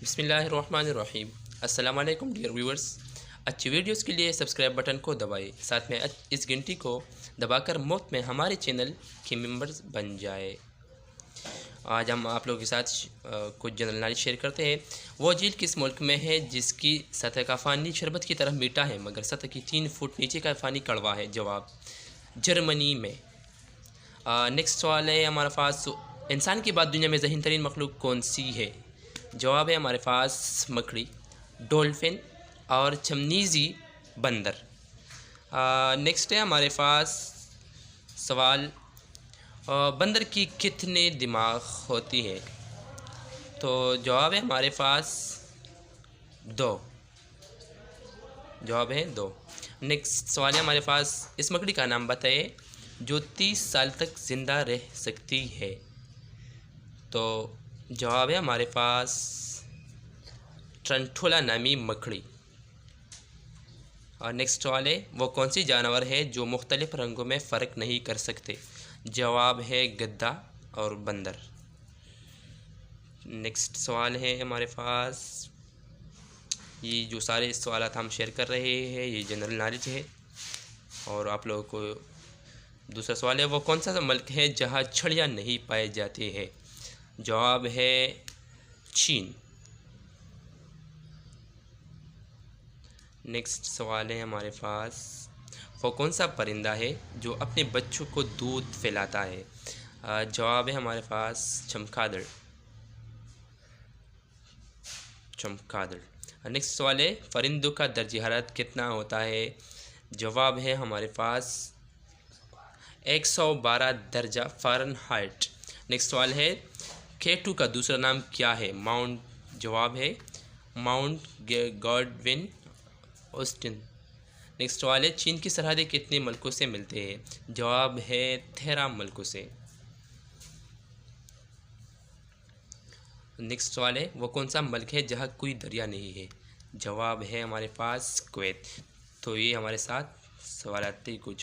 बिस्मिल्लाहिर्रहमानिर्रहीम। अस्सलाम वालेकुम डियर व्यूअर्स। अच्छी वीडियोस के लिए सब्सक्राइब बटन को दबाएं, साथ में इस घंटी को दबाकर मुफ्त में हमारे चैनल के मेंबर्स बन जाए। आज हम आप लोगों के साथ कुछ जनरल नॉलेज शेयर करते हैं। वो झील किस मुल्क में है जिसकी सतह का पानी शरबत की तरह मीठा है मगर सतह की 3 फुट नीचे का पानी कड़वा है? जवाब जर्मनी में। नेक्स्ट सवाल है हमारे पास, इंसान के बाद दुनिया में ज़हीन तरीन मखलूक कौन सी है? जवाब है हमारे पास मकड़ी, डॉल्फिन और चमनीज़ी बंदर। नेक्स्ट है हमारे पास सवाल, बंदर की कितने दिमाग होती है? तो जवाब है हमारे पास 2। जवाब है 2। नेक्स्ट सवाल है हमारे पास, इस मकड़ी का नाम बताइए जो 30 साल तक ज़िंदा रह सकती है। तो जवाब है हमारे पास टरंटुला नामी मकड़ी। और नेक्स्ट सवाल है, वो कौन सी जानवर है जो मुख्तलिफ रंगों में फ़र्क नहीं कर सकते? जवाब है गद्दा और बंदर। नेक्स्ट सवाल है हमारे पास, ये जो सारे सवालात हम शेयर कर रहे हैं ये जनरल नॉलेज है। और आप लोगों को दूसरा सवाल है, वो कौन सा मुल्क है जहाँ छड़ियाँ नहीं पाए जाते हैं? जवाब है चीन। नेक्स्ट सवाल है हमारे पास, वो कौन सा परिंदा है जो अपने बच्चों को दूध फैलाता है? जवाब है हमारे पास चमगादड़। नेक्स्ट सवाल है, परिंदों का दर्जे हरारत कितना होता है? जवाब है हमारे पास 112 दर्जा फ़ारेनहाइट। नेक्स्ट सवाल है, K2 का दूसरा नाम क्या है? माउंट। जवाब है माउंट गॉडविन ऑस्टिन। नेक्स्ट सवाल है, चीन की सरहदें कितने मुल्कों से मिलते हैं? जवाब है 13 मुल्कों से। नेक्स्ट सवाल है, वो कौन सा मुल्क है जहाँ कोई दरिया नहीं है? जवाब है हमारे पास कुवैत। तो ये हमारे साथ सवालात कुछ